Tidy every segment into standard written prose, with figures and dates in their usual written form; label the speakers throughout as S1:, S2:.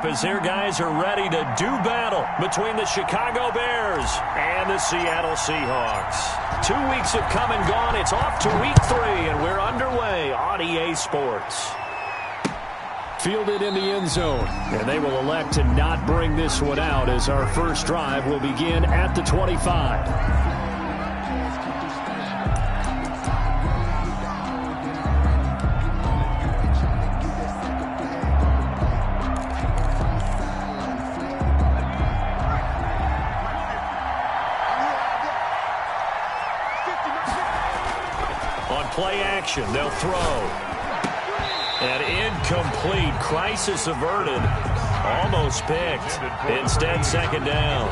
S1: up as their guys are ready to do battle between the Chicago Bears and the Seattle Seahawks. 2 weeks have come and gone. It's off to week 3, and we're underway on EA Sports. Fielded in the end zone, and they will elect to not bring this one out as our first drive will begin at the 25. Play action, they'll throw. An incomplete, crisis averted. Almost picked. Instead, second down.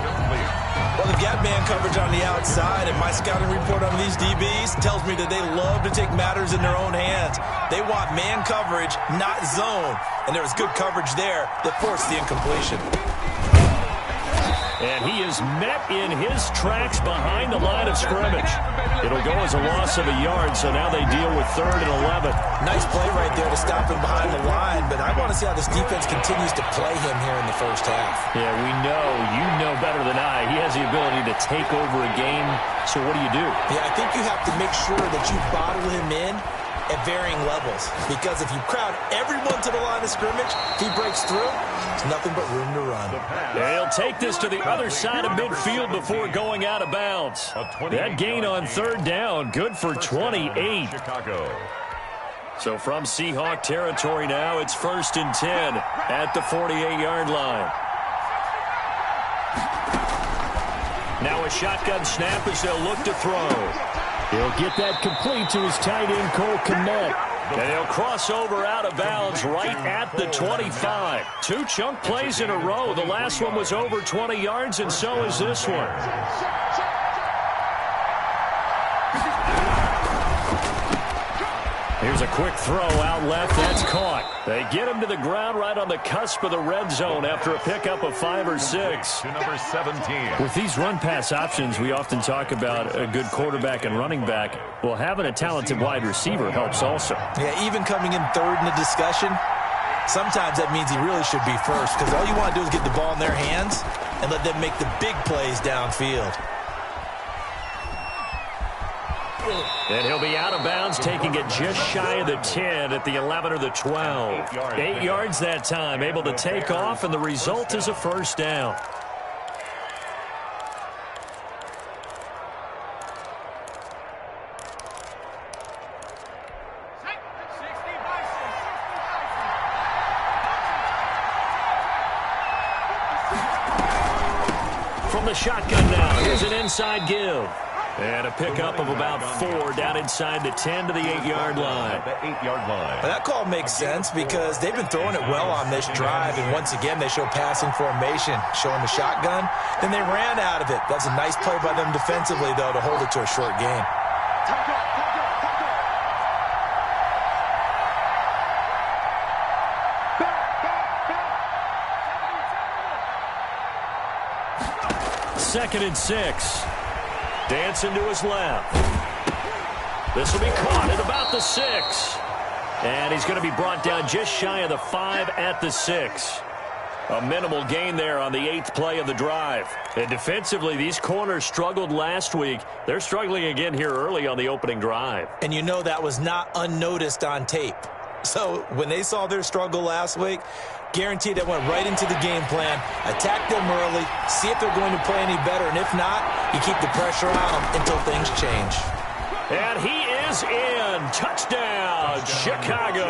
S2: Well, they've got man coverage on the outside, and my scouting report on these DBs tells me that they love to take matters in their own hands. They want man coverage, not zone. And there was good coverage there that forced the incompletion.
S1: And he is met in his tracks behind the line of scrimmage. It'll go as a loss of a yard, so now they deal with 3rd and 11.
S2: Nice play right there to stop him behind the line, but I want to see how this defense continues to play him here in the first half.
S1: Yeah, we know. You know better than I. He has the ability to take over a game, so what do you do?
S2: Yeah, I think you have to make sure that you bottle him in at varying levels, because if you crowd everyone to the line of scrimmage, if he breaks through, there's nothing but room to run.
S1: They'll take this to the other side of midfield before going out of bounds. That gain on 3rd down, good for 28. So from Seahawk territory now, it's 1st and 10 at the 48-yard line. Now a shotgun snap as they'll look to throw. He'll get that complete to his tight end, Cole Kmet. And he'll cross over out of bounds right at the 25. 2 chunk plays in a row. The last one was over 20 yards, and so is this one. Here's a quick throw out left. That's caught. They get him to the ground right on the cusp of the red zone after a pickup of 5 or 6.
S3: To number 17.
S1: With these run-pass options, we often talk about a good quarterback and running back. Well, having a talented wide receiver helps also.
S2: Yeah, even coming in 3rd in the discussion, sometimes that means he really should be first, because all you want to do is get the ball in their hands and let them make the big plays downfield.
S1: And he'll be out of bounds, taking it just shy of the 10 at the 11 or the 12. 8 yards that time, able to take off, and the result is a first down. From the shotgun now, here's an inside give. And a pickup of about 4 down inside the 10 to the 8-yard line.
S3: The 8-yard line.
S2: Well, that call makes sense because they've been throwing it well on this drive, and once again they show passing formation, showing the shotgun. Then they ran out of it. That's a nice play by them defensively, though, to hold it to a short gain.
S1: Second and 6. Dancing to his left. This will be caught at about the 6. And he's going to be brought down just shy of the 5 at the 6. A minimal gain there on the 8th play of the drive. And defensively, these corners struggled last week. They're struggling again here early on the opening drive.
S2: And you know that was not unnoticed on tape. So when they saw their struggle last week, guaranteed that went right into the game plan. Attack them early, see if they're going to play any better, and if not, you keep the pressure on them until things change.
S1: And he is in. Touchdown, Chicago.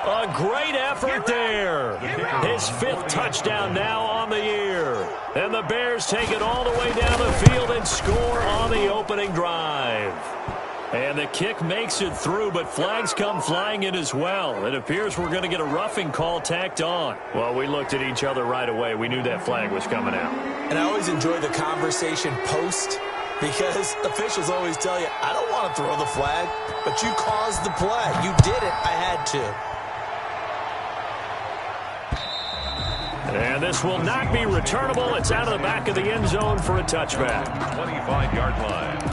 S1: A great effort there. His 5th touchdown now on the year. And the Bears take it all the way down the field and score on the opening drive. And the kick makes it through, but flags come flying in as well. It appears we're going to get a roughing call tacked on. Well, we looked at each other right away. We knew that flag was coming out.
S2: And I always enjoy the conversation post, because officials always tell you, I don't want to throw the flag, but you caused the play. You did it. I had to.
S1: And this will not be returnable. It's out of the back of the end zone for a touchback.
S3: 25-yard line.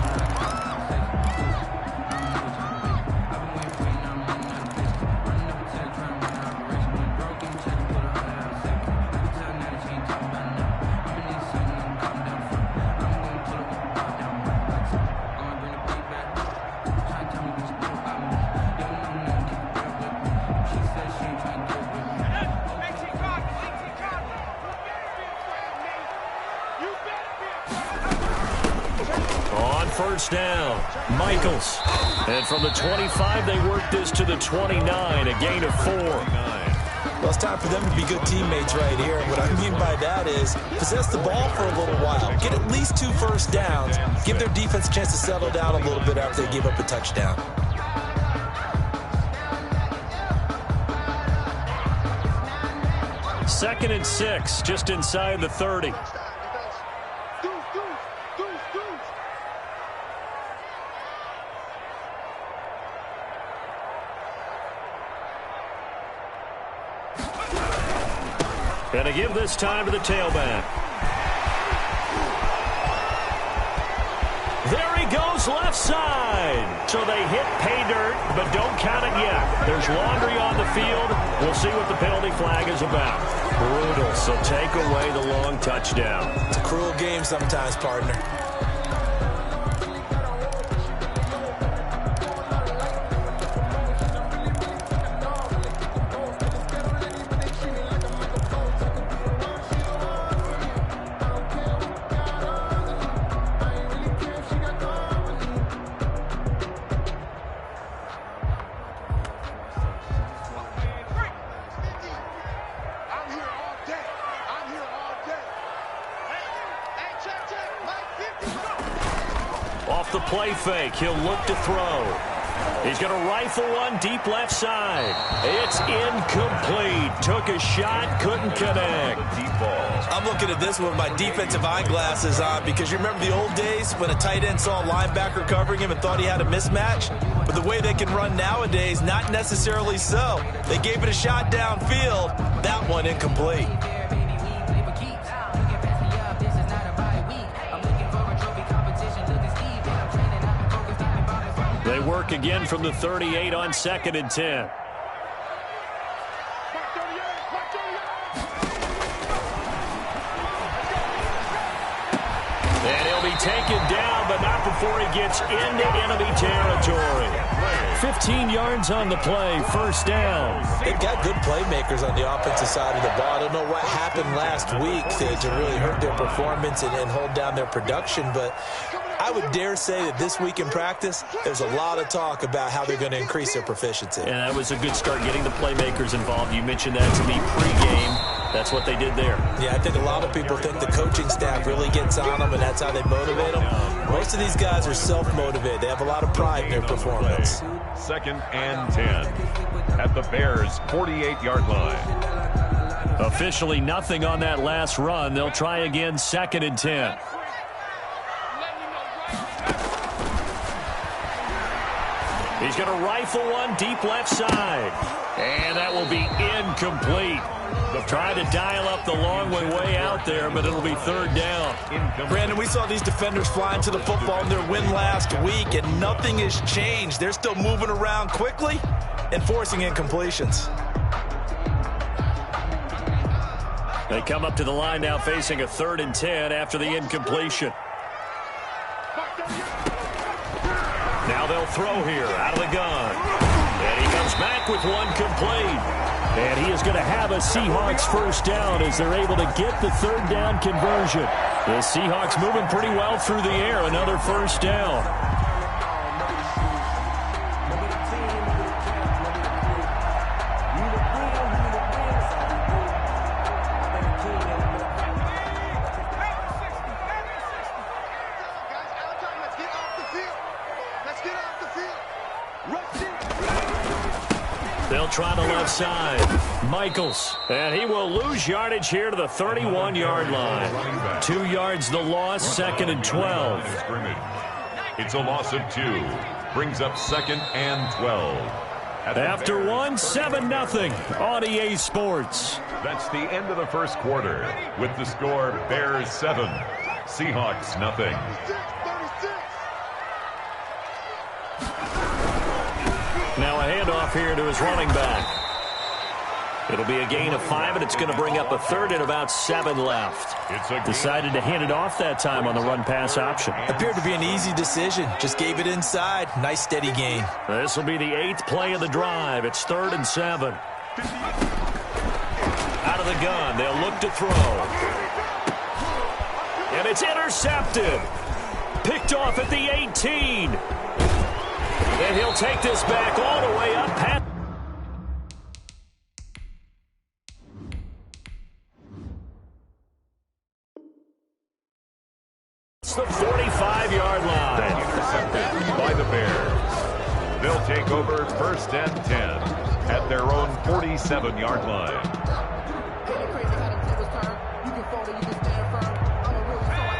S1: first down. Michaels. And from the 25, they work this to the 29, a gain of 4.
S2: Well, it's time for them to be good teammates right here. And what I mean by that is possess the ball for a little while. Get at least 2 first downs. Give their defense a chance to settle down a little bit after they give up a touchdown.
S1: Second and 6, just inside the 30. And to give this time to the tailback. There he goes, left side. So they hit pay dirt, but don't count it yet. There's laundry on the field. We'll see what the penalty flag is about. Brutal, so take away the long touchdown.
S2: It's a cruel game sometimes, partner.
S1: Off the play fake, he'll look to throw. He's going to rifle one deep left side. It's incomplete. Took a shot, couldn't connect.
S3: Deep ball.
S2: I'm looking at this one with my defensive eyeglasses on because you remember the old days when a tight end saw a linebacker covering him and thought he had a mismatch? But the way they can run nowadays, not necessarily so. They gave it a shot downfield. That one incomplete.
S1: They work again from the 38 on 2nd and 10. And he'll be taken down, but not before he gets into enemy territory. 15 yards on the play, first down.
S2: They've got good playmakers on the offensive side of the ball. I don't know what happened last week to really hurt their performance and hold down their production, but I would dare say that this week in practice, there's a lot of talk about how they're going to increase their proficiency.
S1: And that was a good start, getting the playmakers involved. You mentioned that to me pregame. That's what they did there.
S2: Yeah, I think a lot of people think the coaching staff really gets on them, and that's how they motivate them. Most of these guys are self-motivated. They have a lot of pride in their performance.
S3: 2nd and 10 at the Bears' 48-yard line.
S1: Officially nothing on that last run. They'll try again, 2nd and 10. He's going to rifle one deep left side. And that will be incomplete. They'll try to dial up the long way out there, but it'll be 3rd down.
S2: Brandon, we saw these defenders flying to the football in their win last week, and nothing has changed. They're still moving around quickly and forcing incompletions.
S1: They come up to the line now facing a 3rd and 10 after the incompletion. Now they'll throw here out of the gun. And he comes back with one complete. And he is going to have a Seahawks first down as they're able to get the 3rd down conversion. The Seahawks moving pretty well through the air. Another first down. They'll try the left side. Michaels. And he will lose yardage here to the 31-yard line. 2 yards the loss, 2nd and 12.
S3: It's a loss of 2. Brings up 2nd and 12.
S1: After one, 7-0 on EA Sports.
S3: That's the end of the first quarter with the score Bears 7, Seahawks nothing.
S1: Now a handoff here to his running back. It'll be a gain of 5, and it's going to bring up a 3rd and about 7 left. Decided to hand it off that time on the run-pass option.
S2: Appeared to be an easy decision. Just gave it inside. Nice steady gain.
S1: This will be the 8th play of the drive. It's 3rd and 7. Out of the gun. They'll look to throw. And it's intercepted. Picked off at the 18. And he'll take this back all the way up past. It's the 45-yard line.
S3: Intercepted by the Bears. They'll take over 1st and 10 at their own 47-yard line.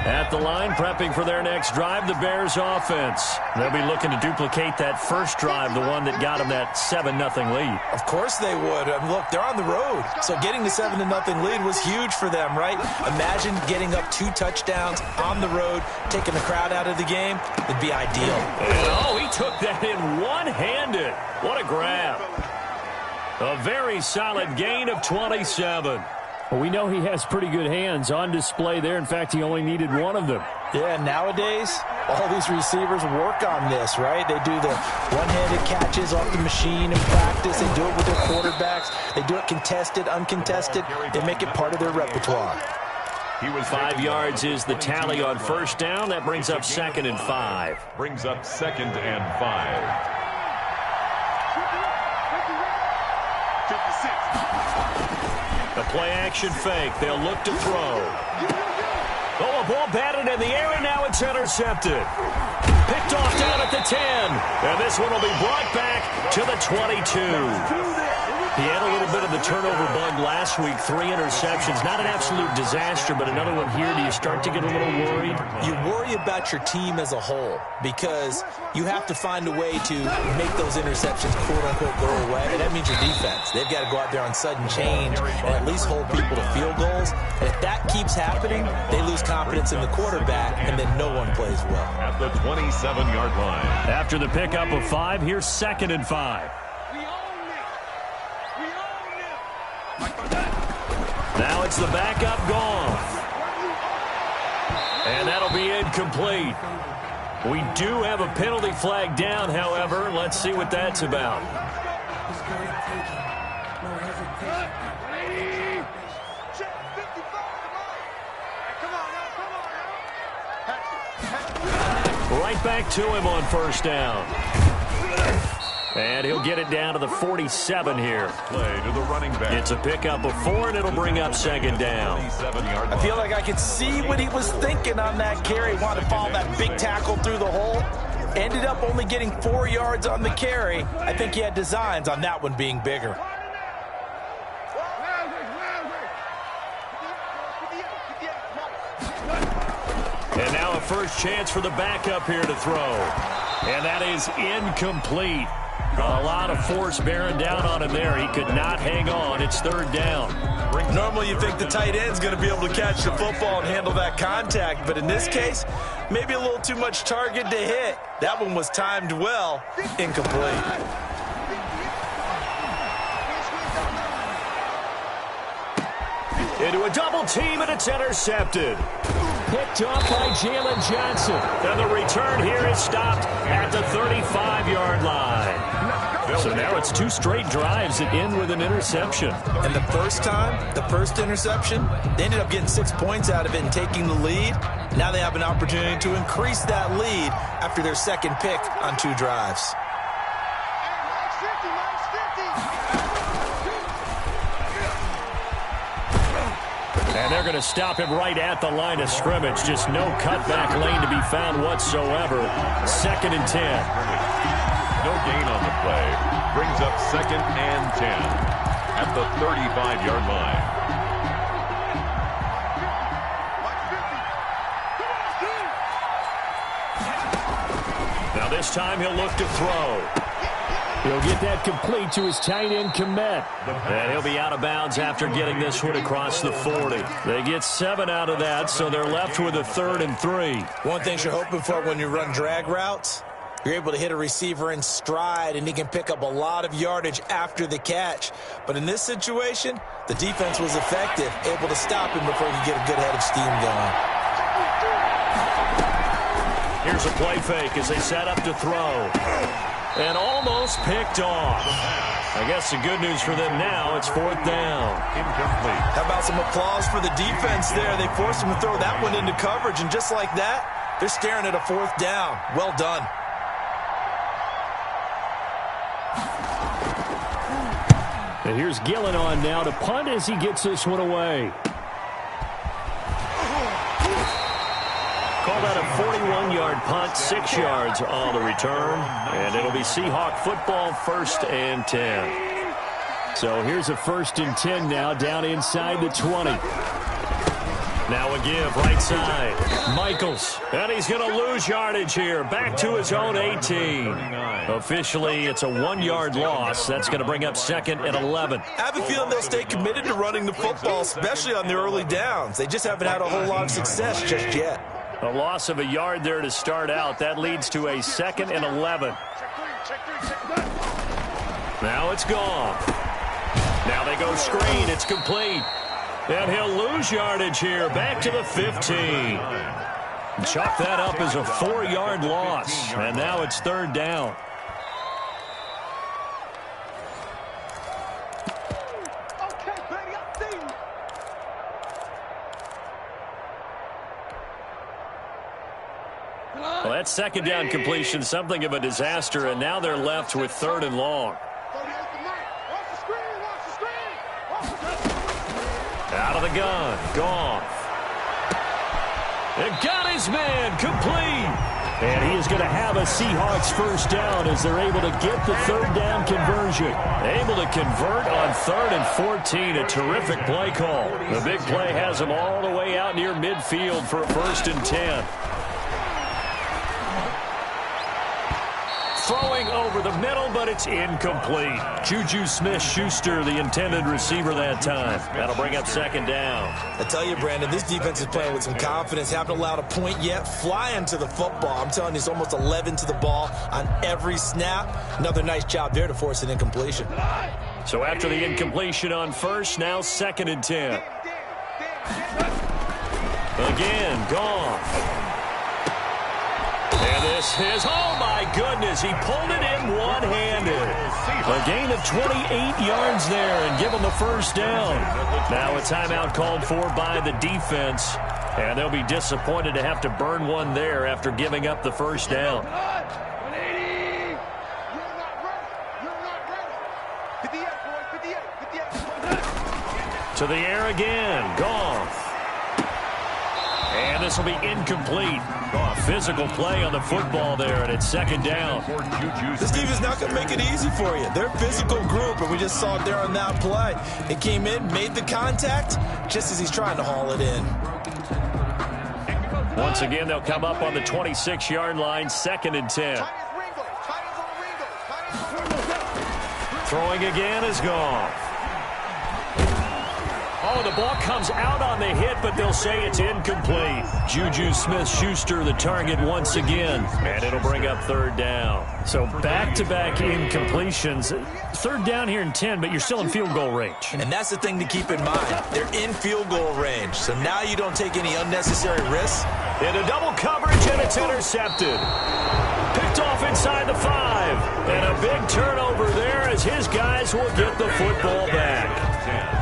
S1: At the line, prepping for their next drive, the Bears offense. They'll be looking to duplicate that first drive, the one that got them that 7-0 lead.
S2: Of course they would. Look, they're on the road. So getting the 7-0 lead was huge for them, right? Imagine getting up 2 touchdowns on the road, taking the crowd out of the game. It'd be ideal.
S1: And, oh, he took that in one-handed. What a grab. A very solid gain of 27.
S4: Well, we know he has pretty good hands on display there. In fact, he only needed one of them.
S2: Yeah, nowadays, all these receivers work on this, right? They do the one-handed catches off the machine in practice. They do it with their quarterbacks. They do it contested, uncontested. They make it part of their repertoire.
S1: 5 yards is the tally on first down. That brings up 2nd and 5.
S3: Brings up 2nd and 5.
S1: The play-action fake. They'll look to throw. Oh, a ball batted in the air, and now it's intercepted. Picked off down at the 10. And this one will be brought back to the 22. He had a little bit of the turnover bug last week. 3 interceptions. Not an absolute disaster, but another one here. Do you start to get a little worried?
S2: You worry about your team as a whole because you have to find a way to make those interceptions, quote-unquote, go away. And that means your defense. They've got to go out there on sudden change and at least hold people to field goals. And if that keeps happening, they lose confidence in the quarterback, and then no one plays well.
S3: At the 27-yard line.
S1: After the pickup of 5, here's 2nd and 5. Now it's the backup gone. And that'll be incomplete. We do have a penalty flag down, however. Let's see what that's about. Right back to him on first down. And he'll get it down to the 47 here.
S3: Play to the running back.
S1: It's a pickup of 4, and it'll bring up 2nd down.
S2: I feel like I could see what he was thinking on that carry. Wanted to follow that big tackle through the hole. Ended up only getting 4 yards on the carry. I think he had designs on that one being bigger.
S1: And now a first chance for the backup here to throw. And that is incomplete. A lot of force bearing down on him there. He could not hang on. It's 3rd down.
S2: Normally you think the tight end's going to be able to catch the football and handle that contact, but in this case, maybe a little too much target to hit. That one was timed well. Incomplete.
S1: Into a double team, and it's intercepted.
S4: Picked off by Jalen Johnson.
S1: And the return here is stopped at the 35-yard line. So now it's 2 straight drives that end with an interception.
S2: And the first time, the first interception, they ended up getting 6 points out of it and taking the lead. Now they have an opportunity to increase that lead after their 2nd pick on 2 drives.
S1: And they're going to stop him right at the line of scrimmage. Just no cutback lane to be found whatsoever. 2nd and 10.
S3: No gain on the play. Brings up 2nd and 10 at the 35-yard line.
S1: Now this time he'll look to throw.
S4: He'll get that complete to his tight end, Komet.
S1: And he'll be out of bounds after getting this one across the 40. They get 7 out of that, so they're left with a 3rd and 3.
S2: One thing you're hoping for when you run drag routes, you're able to hit a receiver in stride, and he can pick up a lot of yardage after the catch. But in this situation, the defense was effective, able to stop him before he could get a good head of steam going.
S1: Here's a play fake as they set up to throw. And almost picked off. I guess the good news for them now, it's 4th down.
S3: Incomplete.
S2: How about some applause for the defense there? They forced him to throw that one into coverage, and just like that, They're staring at a 4th down. Well done.
S4: And here's Gillen on now to punt as he gets this one away. Call that a 41-yard punt, 6 yards on the return. And it'll be Seahawk football, 1st and 10. So here's a 1st and 10 now, down inside the 20. Now a give, right side. Michaels. And he's going to lose yardage here. Back to his own 18. Officially, it's a 1-yard loss. That's going to bring up 2nd and 11.
S2: I have a feeling they'll stay committed to running the football, especially on the early downs. They just haven't had a whole lot of success just yet.
S4: A loss of a yard there to start out. That leads to a 2nd and 11. Now it's gone. Now they go screen. It's complete. And he'll lose yardage here. Back to the 15. Chalk that up as a 4-yard loss. And now it's 3rd down. Well, that 2nd down completion, something of a disaster, and now they're left with 3rd and long. Out of the gun, Goff. And got his man, complete. And he is going to have a Seahawks 1st down as they're able to get the 3rd down conversion. Able to convert on 3rd and 14, a terrific play call. The big play has them all the way out near midfield for a 1st and 10. Throwing over the middle, but it's incomplete. Juju Smith-Schuster, the intended receiver that time. That'll bring up 2nd down.
S2: I tell you, Brandon, this defense is playing with some confidence. Haven't allowed a point yet. Flying to the football. I'm telling you, it's almost 11 to the ball on every snap. Another nice job there to force an incompletion.
S4: So after the incompletion on 1st, now 2nd and 10. Again, Goff. And this is, oh my goodness, he pulled it in one-handed. A gain of 28 yards there and give him the 1st down. Now a timeout called for by the defense. And they'll be disappointed to have to burn one there after giving up the 1st down. To the air again, Goff. And this will be incomplete. Physical play on the football there, and it's 2nd down.
S2: This defense is not going to make it easy for you. They're a physical group, and we just saw it there on that play. It came in, made the contact, just as he's trying to haul it in.
S4: Once again, they'll come up on the 26-yard line, 2nd and 10. Throwing again is gone. Oh, the ball comes out on the hit, but they'll say it's incomplete. Juju Smith-Schuster, the target once again, and it'll bring up 3rd down. So back-to-back incompletions. 3rd down here in 10, but you're still in field goal range.
S2: And that's the thing to keep in mind. They're in field goal range, so now you don't take any unnecessary risks.
S4: Into double coverage, and it's intercepted. Picked off inside the 5. And a big turnover there as his guys will get the football back.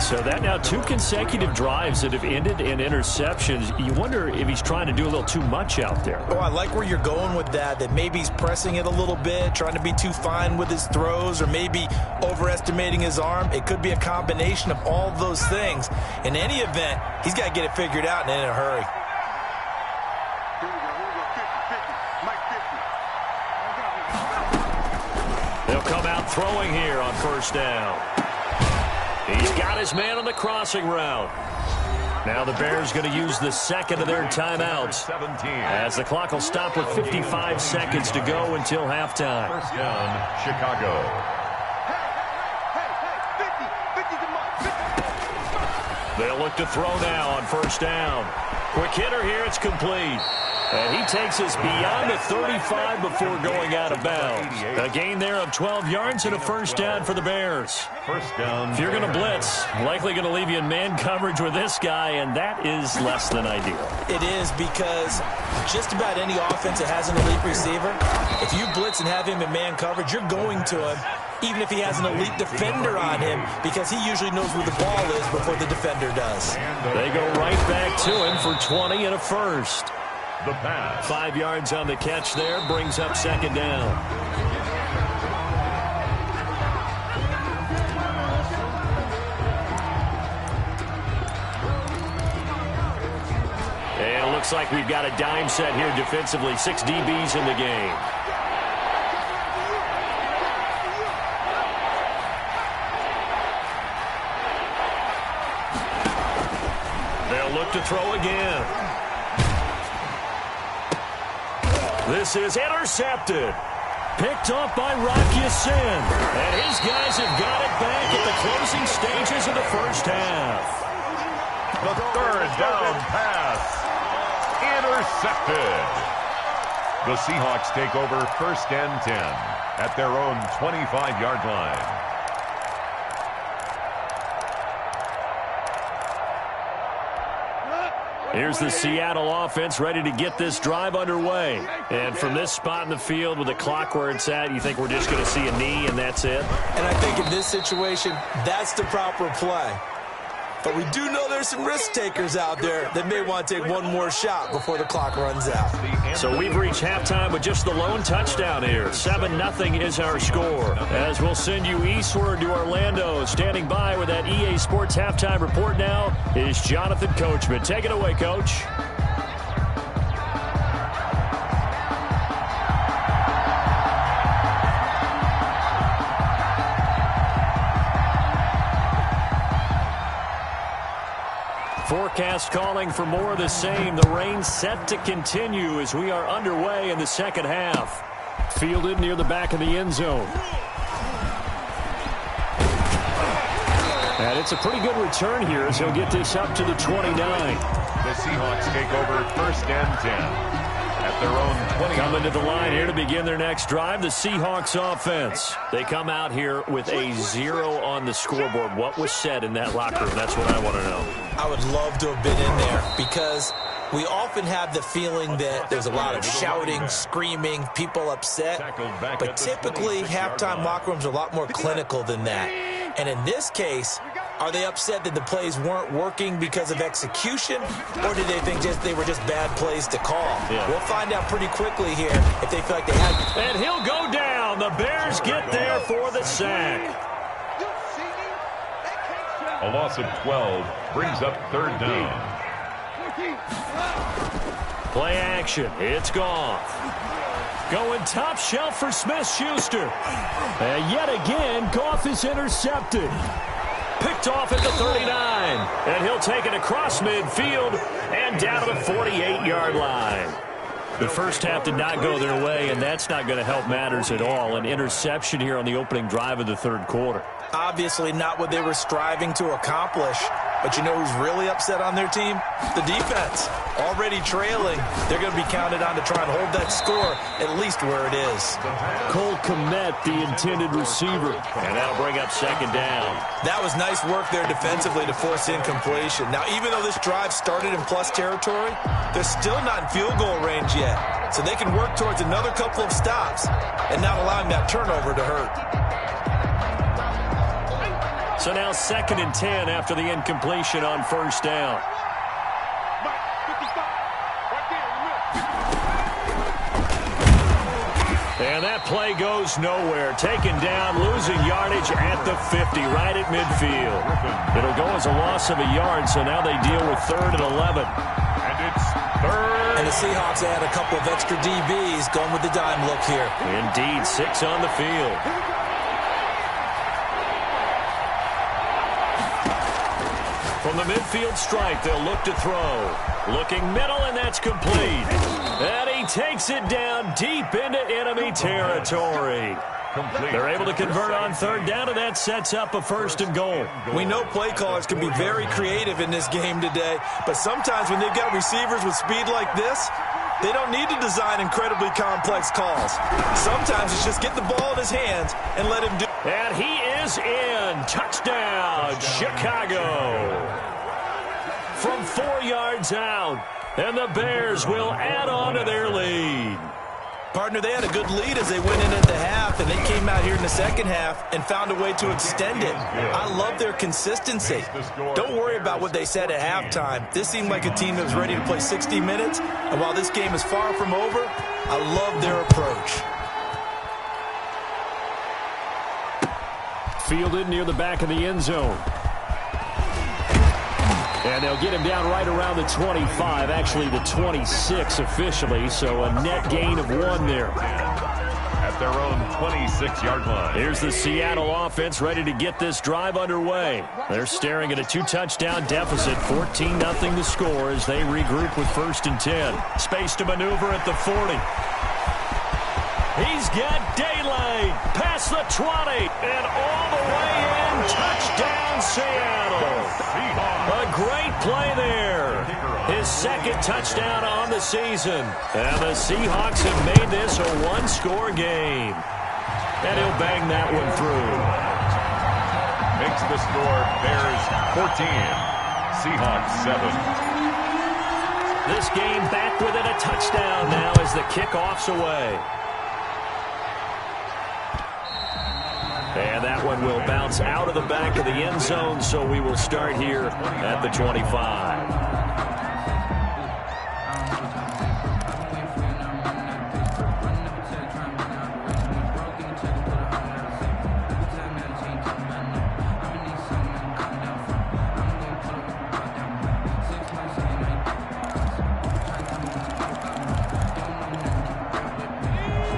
S4: So that now 2 consecutive drives that have ended in interceptions. You wonder if he's trying to do a little too much out there.
S2: Oh, I like where you're going with that maybe he's pressing it a little bit, trying to be too fine with his throws, or maybe overestimating his arm. It could be a combination of all those things. In any event, he's got to get it figured out and in a hurry.
S4: They'll come out throwing here on 1st down. He's got his man on the crossing route. Now the Bears going to use the 2nd of their timeouts as the clock will stop with 55 seconds to go until halftime.
S3: 1st down, Chicago.
S4: They'll look to throw now on 1st down. Quick hitter here, it's complete. And he takes us beyond the 35 before going out of bounds. A gain there of 12 yards and a 1st down for the Bears.
S3: 1st down.
S4: If you're going to blitz, likely going to leave you in man coverage with this guy, and that is less than ideal.
S2: It is, because just about any offense that has an elite receiver, if you blitz and have him in man coverage, you're going to him, even if he has an elite defender on him, because he usually knows where the ball is before the defender does.
S4: They go right back to him for 20 and a 1st.
S3: The pass.
S1: 5 yards on the catch there, brings up second down. And it looks like we've got a dime set here defensively. 6 DBs in the game. They'll look to throw again. This is intercepted. Picked off by Rocky Sin. And his guys have got it back at the closing stages of the first half.
S3: The third down pass. Intercepted. The Seahawks take over first and 10 at their own 25-yard line.
S1: Here's the Seattle offense ready to get this drive underway. And from this spot in the field with the clock where it's at, you think we're just going to see a knee and that's it?
S2: And I think in this situation, that's the proper play. But we do know there's some risk takers out there that may want to take one more shot before the clock runs out.
S1: So we've reached halftime with just the lone touchdown here. 7-0 is our score. As we'll send you eastward to Orlando. Standing by with that EA Sports halftime report now is Jonathan Coachman. Take it away, Coach. Forecast calling for more of the same. The rain set to continue as we are underway in the second half. Fielded near the back of the end zone. And it's a pretty good return here as he'll get this up to the 29.
S3: The Seahawks take over first and 10 at their own 20.
S1: Coming to the line here to begin their next drive, the Seahawks offense. They come out here with a 0 on the scoreboard. What was said in that locker room? That's what I want to know.
S2: I would love to have been in there because we often have the feeling that there's a lot of shouting, screaming, people upset. But typically, halftime locker rooms are a lot more clinical than that. And in this case, are they upset that the plays weren't working because of execution, or do they think they were just bad plays to call? Yeah. We'll find out pretty quickly here if they feel like they had.
S1: And he'll go down. The Bears get there for the sack.
S3: A loss of 12 brings up third down.
S1: Play action. It's Goff. Going top shelf for Smith-Schuster. And yet again, Goff is intercepted. Picked off at the 39. And he'll take it across midfield and down to the 48-yard line. The first half did not go their way, and that's not going to help matters at all. An interception here on the opening drive of the third quarter.
S2: Obviously not what they were striving to accomplish. But you know who's really upset on their team? The defense. Already trailing. They're going to be counted on to try and hold that score at least where it is.
S1: Cole Kmet, the intended receiver. And that'll bring up second down.
S2: That was nice work there defensively to force incompletion. Now, even though this drive started in plus territory, they're still not in field goal range yet. So they can work towards another couple of stops and not allowing that turnover to hurt.
S1: So now 2nd and 10 after the incompletion on first down. And that play goes nowhere. Taken down, losing yardage at the 50, right at midfield. It'll go as a loss of a yard, so now they deal with 3rd and 11.
S3: And it's 3rd.
S2: And the Seahawks add a couple of extra DBs going with the dime look here.
S1: Indeed, 6 on the field. From the midfield stripe, they'll look to throw. Looking middle, and that's complete. And he takes it down deep into enemy territory. They're able to convert on 3rd down, and that sets up a 1st and goal.
S2: We know play callers can be very creative in this game today, but sometimes when they've got receivers with speed like this, they don't need to design incredibly complex calls. Sometimes it's just get the ball in his hands and let him do it.
S1: And he is in. Touchdown, Chicago. From 4 yards out, and the Bears will add on to their lead.
S2: Partner, they had a good lead as they went in at the half, and they came out here in the second half and found a way to extend it. I love their consistency. Don't worry about what they said at halftime. This seemed like a team that was ready to play 60 minutes, and while this game is far from over, I love their approach.
S4: Fielded near the back of the end zone. And they'll get him down right around the 25, actually the 26 officially, so a net gain of 1 there.
S3: At their own 26-yard line.
S4: Here's the Seattle offense ready to get this drive underway. They're staring at a 2-touchdown deficit, 14-0 the score as they regroup with 1st and 10. Space to maneuver at the 40. He's got daylight past the 20 and all the way in. Touchdown, Seattle. A great play there. His 2nd touchdown on the season. And the Seahawks have made this a 1-score game. And he'll bang that one through.
S3: Makes the score Bears 14, Seahawks 7.
S4: This game back within a touchdown now as the kickoff's away. And that one will bounce out of the back of the end zone, so we will start here at the 25.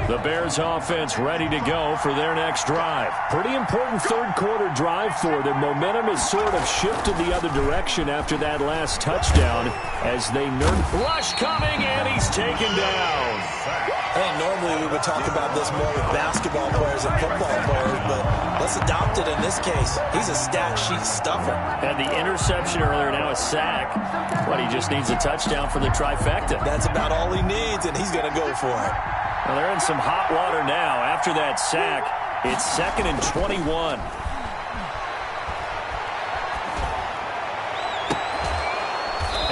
S4: The Bears offense ready to go for their next drive. Pretty important 3rd quarter drive for them. Momentum has sort of shifted the other direction after that last touchdown as they rush coming, and he's taken down.
S2: Hey, normally we would talk about this more with basketball players and football players, but let's adopt it in this case. He's a stat sheet stuffer.
S4: Had the interception earlier, now a sack. But he just needs a touchdown for the trifecta.
S2: That's about all he needs, and he's going to go for it.
S4: Well, they're in some hot water now. After that sack, it's 2nd and 21.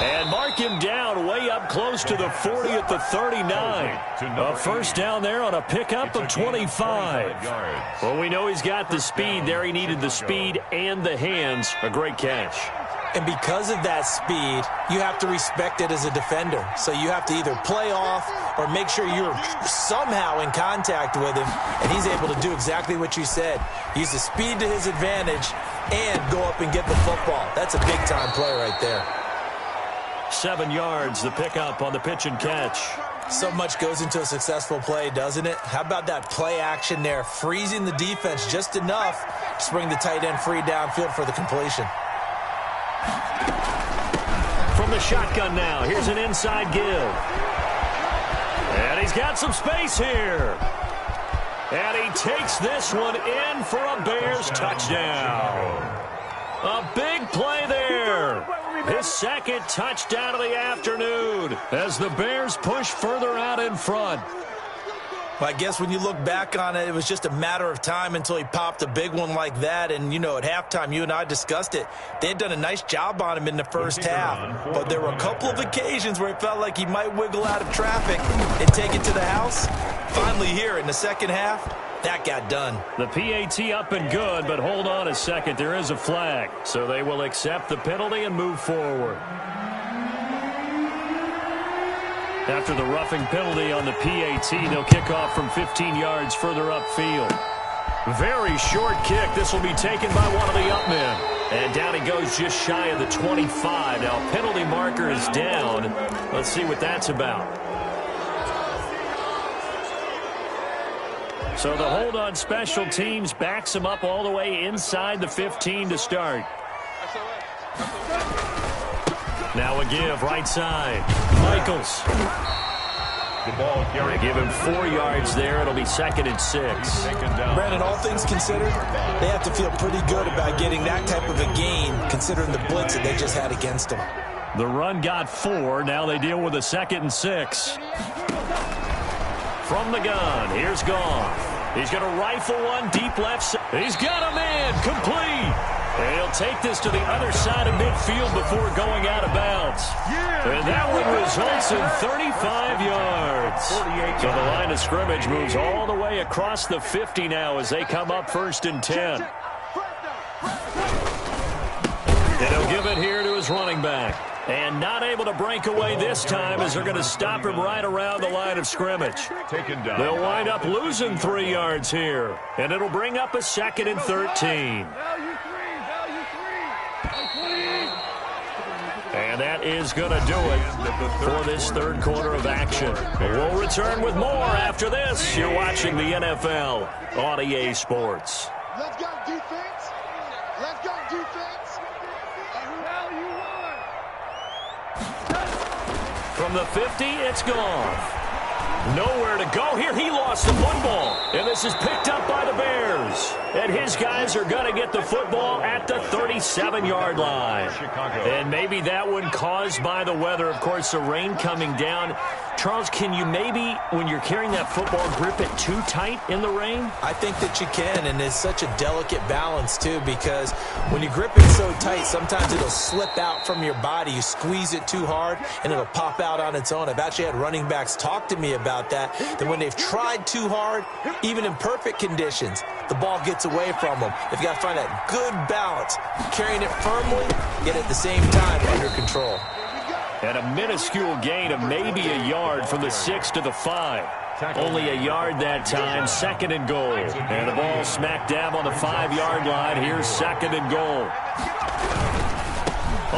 S4: And mark him down way up close to the 40 at the 39. A 1st down there on a pickup of 25. Well, we know he's got the speed there. He needed the speed and the hands. A great catch.
S2: And because of that speed, you have to respect it as a defender. So you have to either play off or make sure you're somehow in contact with him, and he's able to do exactly what you said. Use the speed to his advantage and go up and get the football. That's a big-time play right there.
S4: 7 yards, the pickup on the pitch and catch.
S2: So much goes into a successful play, doesn't it? How about that play action there, freezing the defense just enough to bring the tight end free downfield for the completion.
S4: From the shotgun now, here's an inside give. And he's got some space here. And he takes this one in for a Bears touchdown. A big play there. His 2nd touchdown of the afternoon as the Bears push further out in front.
S2: Well, I guess when you look back on it, it was just a matter of time until he popped a big one like that. And, you know, at halftime, you and I discussed it. They had done a nice job on him in the 1st half. But there were a couple of occasions where it felt like he might wiggle out of traffic and take it to the house. Finally here in the 2nd half, that got done.
S4: The PAT up and good, but hold on a second. There is a flag. So they will accept the penalty and move forward. After the roughing penalty on the PAT, they'll kick off from 15 yards further upfield. Very short kick. This will be taken by one of the up men. And down he goes just shy of the 25. Now, penalty marker is down. Let's see what that's about. So the hold on special teams backs him up all the way inside the 15 to start. Now a give right side. Michaels.
S3: The ball carried.
S4: Give him 4 yards there. It'll be 2nd and 6.
S2: Brandon, all things considered, they have to feel pretty good about getting that type of a gain considering the blitz that they just had against them.
S4: The run got 4. Now they deal with a 2nd and 6. From the gun, here's Goff. He's going to rifle one deep left side. He's got a man complete. And he'll take this to the other side of midfield before going out of bounds. And that one was results in 35 yards. So the line of scrimmage moves all the way across the 50 now as they come up 1st and 10. And he'll give it here to his running back. And not able to break away this time as they're going to stop him right around the line of scrimmage. They'll wind up losing 3 yards here. And it'll bring up a 2nd and 13. And that is going to do it for this 3rd quarter of action. We'll return with more after this. You're watching the NFL on EA Sports.
S5: Let's go defense. Let's go defense.
S4: From the 50, it's gone. Nowhere to go here. He lost the football. And this is picked up by the Bears. And his guys are going to get the football at the 37-yard line. And maybe that one caused by the weather. Of course, the rain coming down. Charles, can you maybe, when you're carrying that football, grip it too tight in the rain?
S2: I think that you can, and it's such a delicate balance, too, because when you grip it so tight, sometimes it'll slip out from your body. You squeeze it too hard, and it'll pop out on its own. I've actually had running backs talk to me about that when they've tried too hard, even in perfect conditions, the ball gets away from them. They've got to find that good balance, carrying it firmly, yet at the same time under control.
S4: And a minuscule gain of maybe a yard from the 6 to the 5. Only a yard that time, 2nd and goal. And the ball smacked dab on the 5-yard line. Here's 2nd and goal.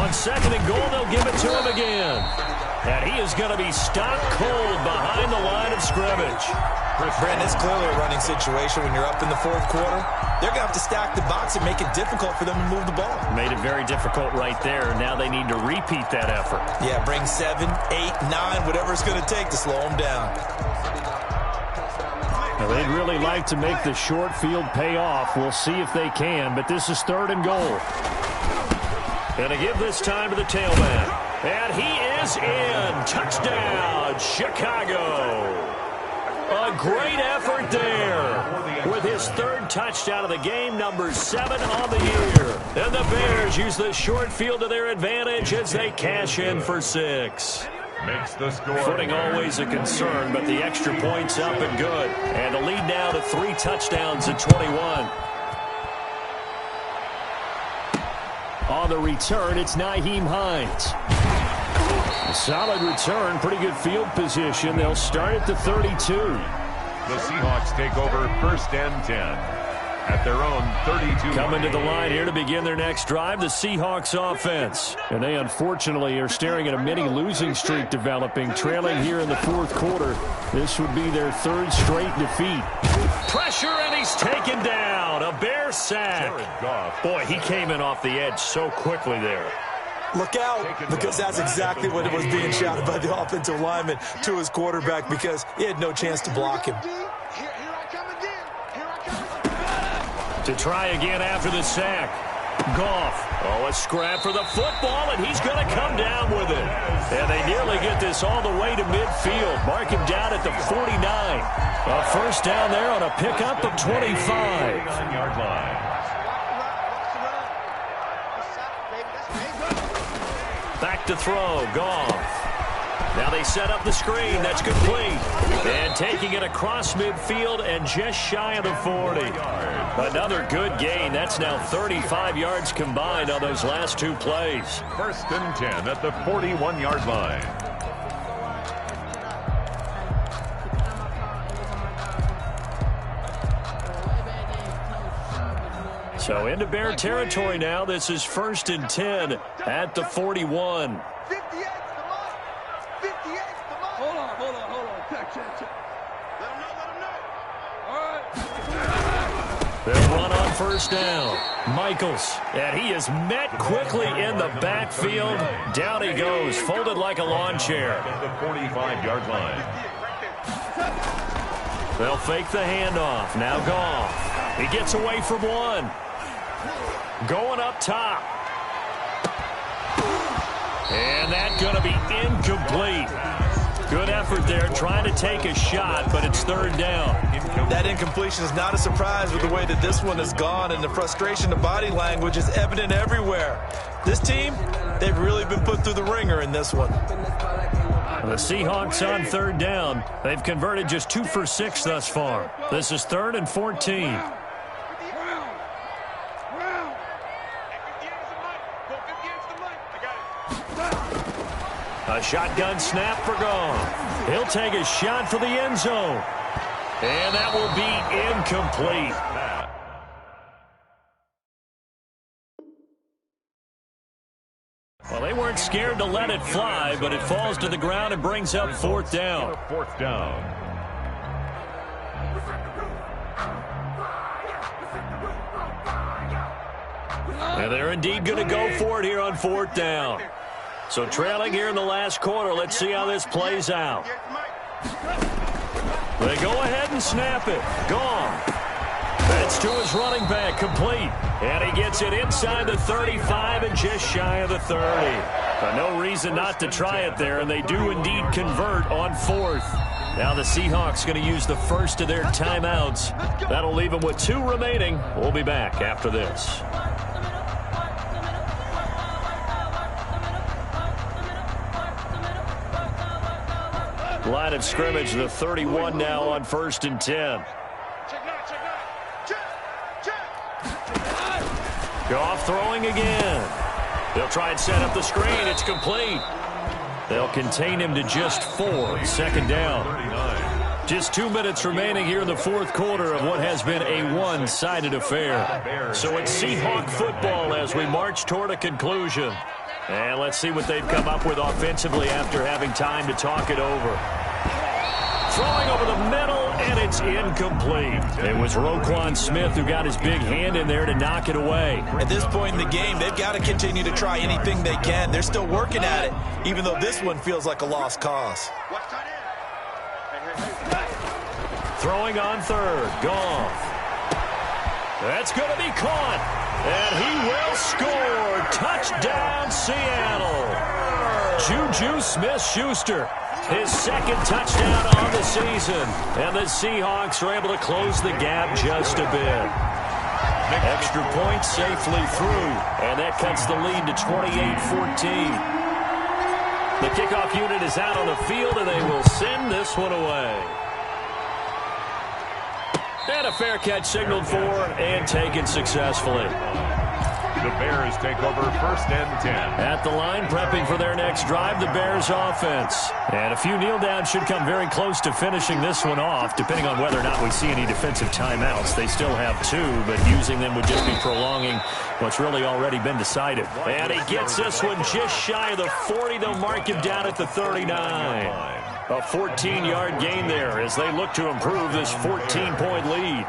S4: On 2nd and goal, they'll give it to him again. And he is going to be stopped cold behind the line of scrimmage.
S2: Brandon, it's clearly a running situation when you're up in the 4th quarter. They're going to have to stack the box and make it difficult for them to move the ball.
S4: Made it very difficult right there. Now they need to repeat that effort.
S2: Yeah, bring 7, 8, 9, whatever it's going to take to slow them down.
S4: Now, they'd really like to make the short field pay off. We'll see if they can, but this is 3rd and goal. And to give this time to the tailback. And he is in. Touchdown, Chicago. A great effort there with his 3rd touchdown of the game, number 7 on the year. And the Bears use the short field to their advantage as they cash in for 6.
S3: Makes the score.
S4: Footing always a concern, but the extra point's up and good. And the lead now to 3 touchdowns at 21. On the return, it's Nyheim Hines. A solid return, pretty good field position. They'll start at the 32.
S3: The Seahawks take over 1st and 10 at their own 32.
S4: Coming to the line here to begin their next drive, the Seahawks offense. And they unfortunately are staring at a mini losing streak developing, trailing here in the 4th quarter. This would be their 3rd straight defeat. Pressure, and he's taken down. A Bear sack. Boy, he came in off the edge so quickly there.
S2: Look out, because that's exactly what it was being shouted by the offensive lineman to his quarterback, because he had no chance to block him.
S4: To try again after the sack. Goff. Oh, a scrap for the football, and he's going to come down with it. And they nearly get this all the way to midfield. Mark him down at the 49. A 1st down there on a pickup of 25.
S3: 9-yard line.
S4: Back to throw, Goff. Now they set up the screen. That's complete. And taking it across midfield and just shy of the 40. Another good gain. That's now 35 yards combined on those last 2 plays.
S3: 1st and 10 at the 41-yard line.
S4: So into Bear territory now. This is 1st and 10 at the 41.
S5: 58, come on. 58, come on. Hold on. Check. Let him know. All right.
S4: They'll run on 1st down. Michaels, and he is met quickly in the backfield. Down he goes, folded like a lawn chair.
S3: At the 45-yard line.
S4: They'll fake the handoff. Now Goff. He gets away from one. Going up top. And that's going to be incomplete. Good effort there, trying to take a shot, but it's 3rd down.
S2: That incompletion is not a surprise with the way that this one has gone, and the frustration of body language is evident everywhere. This team, they've really been put through the ringer in this one.
S1: The Seahawks on third down. They've converted just 2 for 6 thus far. This is 3rd and 14. A shotgun snap for Goff. He'll take a shot for the end zone. And that will be incomplete. Well, they weren't scared to let it fly, but it falls to the ground and brings up 4th down.
S3: 4th down.
S1: And they're indeed going to go for it here on 4th down. So trailing here in the last quarter, let's see how this plays out. They go ahead and snap it. Gone. That's to his running back, complete. And he gets it inside the 35 and just shy of the 30. No reason not to try it there, and they do indeed convert on 4th. Now the Seahawks going to use the first of their timeouts. That'll leave them with 2 remaining. We'll be back after this. Line of scrimmage, the 31 now on 1st and 10. Goff throwing again. They'll try and set up the screen. It's complete. They'll contain him to just 4. 2nd down. Just 2 minutes remaining here in the 4th quarter of what has been a one-sided affair. So it's Seahawk football as we march toward a conclusion. And let's see what they've come up with offensively after having time to talk it over. Throwing over the middle, and it's incomplete. It was Roquan Smith who got his big hand in there to knock it away.
S2: At this point in the game, they've got to continue to try anything they can. They're still working at it, even though this one feels like a lost cause.
S1: Throwing on 3rd, Goff. That's going to be caught, and he will score. Touchdown, Seattle. Juju Smith-Schuster, his 2nd touchdown on the season, and the Seahawks are able to close the gap just a bit. Extra point safely through, and that cuts the lead to 28-14. The kickoff unit is out on the field, and they will send this one away. And a fair catch signaled for and taken successfully.
S3: The Bears take over 1st and 10.
S1: At the line, prepping for their next drive, the Bears offense. And a few kneel downs should come very close to finishing this one off, depending on whether or not we see any defensive timeouts. They still have 2, but using them would just be prolonging what's really already been decided. And he gets this one just shy of the 40. They'll mark him down at the 39. A 14-yard gain there as they look to improve this 14-point lead.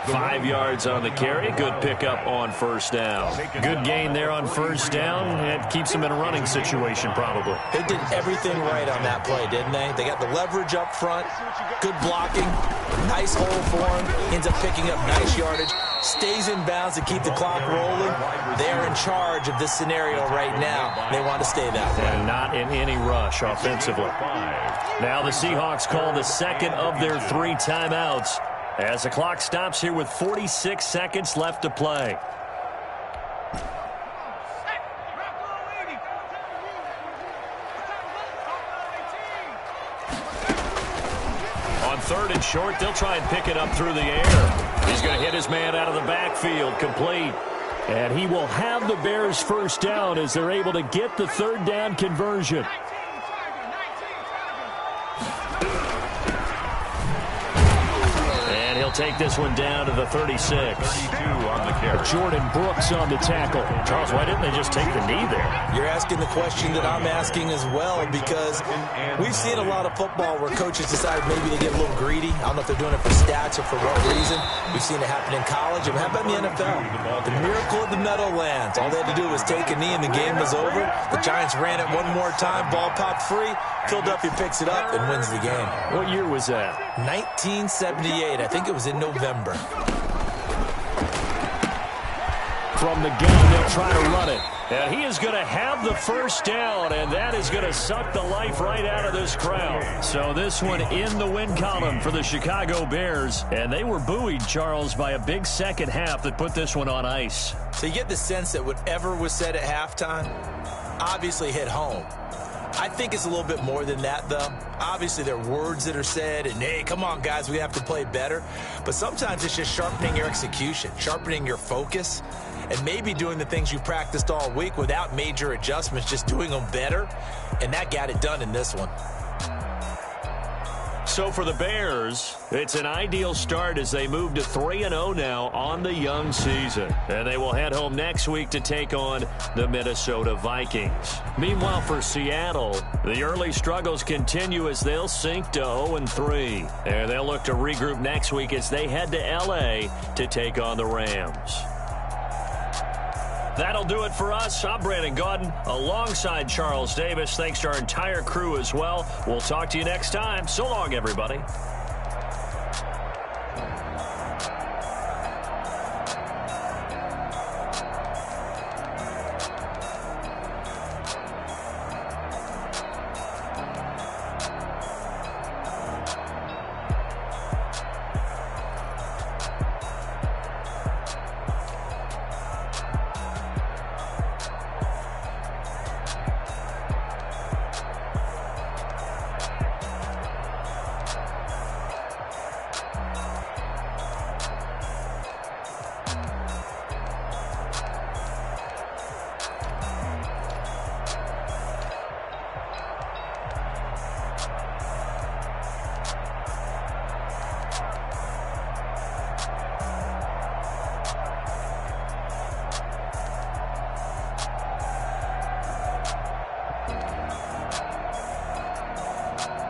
S1: 5 yards on the carry. Good pickup on 1st down. Good gain there on 1st down. It keeps them in a running situation probably.
S2: They did everything right on that play, didn't they? They got the leverage up front, good blocking, nice hole for him, ends up picking up nice yardage, stays in bounds to keep the clock rolling. They're in charge of this scenario right now. They want to stay that way.
S1: And not in any rush offensively. Now the Seahawks call the 2nd of their 3 timeouts as the clock stops here with 46 seconds left to play. On 3rd and short, they'll try and pick it up through the air. He's going to hit his man out of the backfield, complete. And he will have the Bears 1st down as they're able to get the 3rd down conversion. And he'll take this one down to the 36.
S3: 32 on the carry.
S1: Jordan Brooks on the tackle. Charles, why didn't they just take the knee there?
S2: You're asking the question that I'm asking as well, because we've seen a lot of football where coaches decide maybe they get a little greedy. I don't know if they're doing it for stats or for what reason. We've seen it happen in college. And how about in the NFL? The miracle of the Meadowlands. All they had to do was take a knee and the game was over. The Giants ran it one more time. Ball popped free. Philadelphia picks it up and wins the game.
S1: What year was that?
S2: 1978. I think it was in November.
S1: From the gun, they'll try to run it. And he is going to have the first down, and that is going to suck the life right out of this crowd. So this one in the win column for the Chicago Bears. And they were buoyed, Charles, by a big second half that put this one on ice.
S2: So you get the sense that whatever was said at halftime obviously hit home. I think it's a little bit more than that, though. Obviously, there are words that are said, and, hey, come on, guys, we have to play better. But sometimes it's just sharpening your execution, sharpening your focus, and maybe doing the things you practiced all week without major adjustments, just doing them better. And that got it done in this one.
S1: So for the Bears, it's an ideal start as they move to 3-0 now on the young season. And they will head home next week to take on the Minnesota Vikings. Meanwhile, for Seattle, the early struggles continue as they'll sink to 0-3. And they'll look to regroup next week as they head to L.A. to take on the Rams. That'll do it for us. I'm Brandon Gaudin alongside Charles Davis. Thanks to our entire crew as well. We'll talk to you next time. So long, everybody.